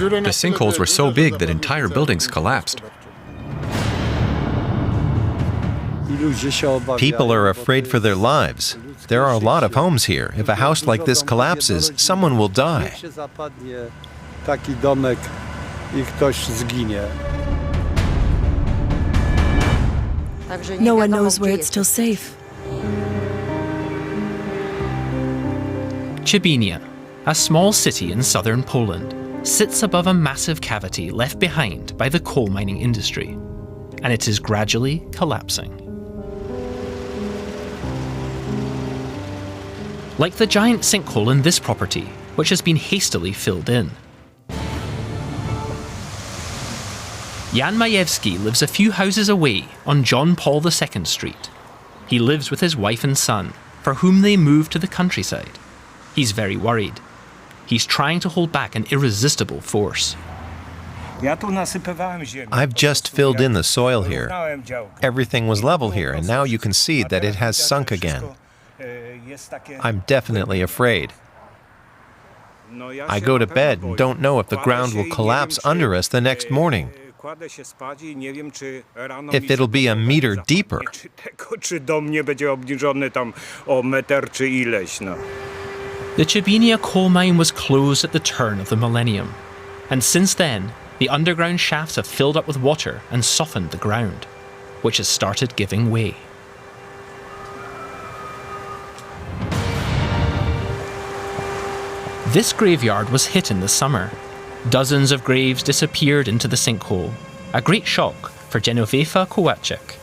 The sinkholes were so big that entire buildings collapsed. People are afraid for their lives. There are a lot of homes here. If a house like this collapses, someone will die. No one knows where it's still safe. Trzebinia, a small city in southern Poland, sits above a massive cavity left behind by the coal mining industry, and it is gradually collapsing. Like the giant sinkhole in this property, which has been hastily filled in. Jan Majewski lives a few houses away on John Paul II Street. He lives with his wife and son, for whom they moved to the countryside. He's very worried. He's trying to hold back an irresistible force. I've just filled in the soil here. Everything was level here, and now you can see that it has sunk again. I'm definitely afraid. I go to bed and don't know if the ground will collapse under us the next morning. If it'll be a meter deeper. The Trzebinia coal mine was closed at the turn of the millennium, and since then, the underground shafts have filled up with water and softened the ground, which has started giving way. This graveyard was hit in the summer. Dozens of graves disappeared into the sinkhole, a great shock for Genovefa Kowalczyk.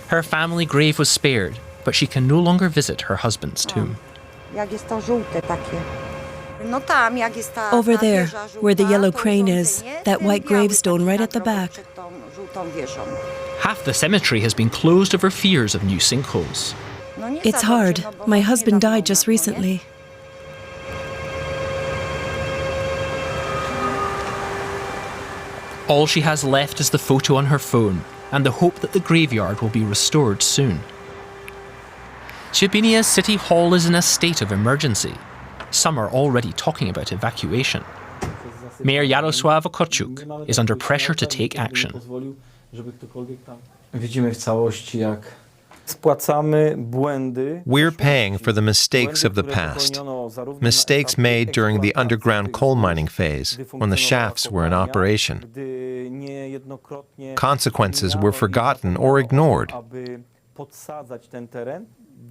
Her family grave was spared, but she can no longer visit her husband's tomb. Over there, where the yellow crane is, that white gravestone right at the back. Half the cemetery has been closed over fears of new sinkholes. It's hard. My husband died just recently. All she has left is the photo on her phone and the hope that the graveyard will be restored soon. Trzebinia's City Hall is in a state of emergency. Some are already talking about evacuation. Mayor Jarosław Okorczuk is under pressure to take action. We're paying for the mistakes of the past. Mistakes made during the underground coal mining phase, when the shafts were in operation. Consequences were forgotten or ignored.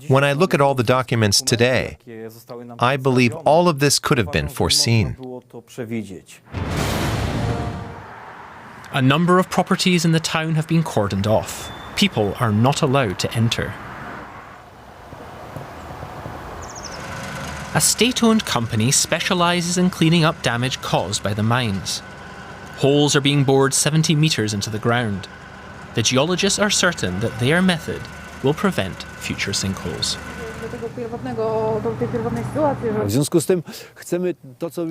When I look at all the documents today, I believe all of this could have been foreseen. A number of properties in the town have been cordoned off. People are not allowed to enter. A state-owned company specialises in cleaning up damage caused by the mines. Holes are being bored 70 metres into the ground. The geologists are certain that their method will prevent future sinkholes.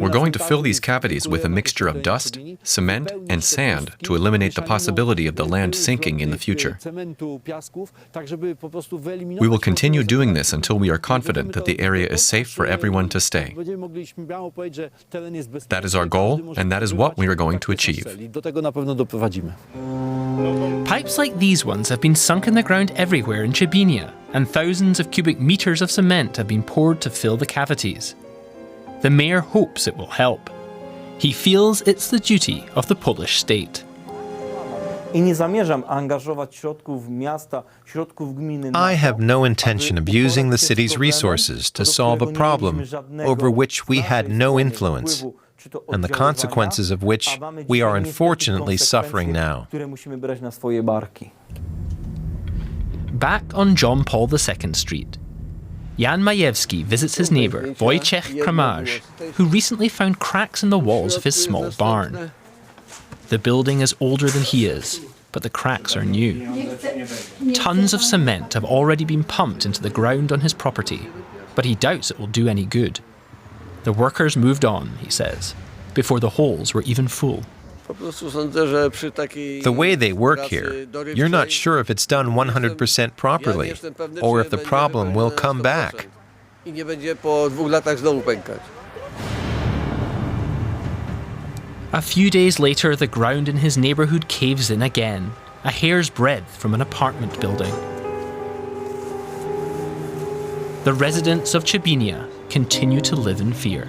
We're going to fill these cavities with a mixture of dust, cement, and sand to eliminate the possibility of the land sinking in the future. We will continue doing this until we are confident that the area is safe for everyone to stay. That is our goal, and that is what we are going to achieve. Pipes like these ones have been sunk in the ground everywhere in Trzebinia, and thousands of cubic meters of cement have been poured to fill the cavities. The mayor hopes it will help. He feels it's the duty of the Polish state. I have no intention of using the city's resources to solve a problem over which we had no influence, and the consequences of which we are unfortunately suffering now. Back on John Paul II Street, Jan Majewski visits his neighbour, Wojciech Kramaj, who recently found cracks in the walls of his small barn. The building is older than he is, but the cracks are new. Tons of cement have already been pumped into the ground on his property, but he doubts it will do any good. The workers moved on, he says, before the holes were even full. The way they work here, you're not sure if it's done 100% properly, or if the problem will come back. A few days later, the ground in his neighbourhood caves in again, a hair's breadth from an apartment building. The residents of Chabynia continue to live in fear.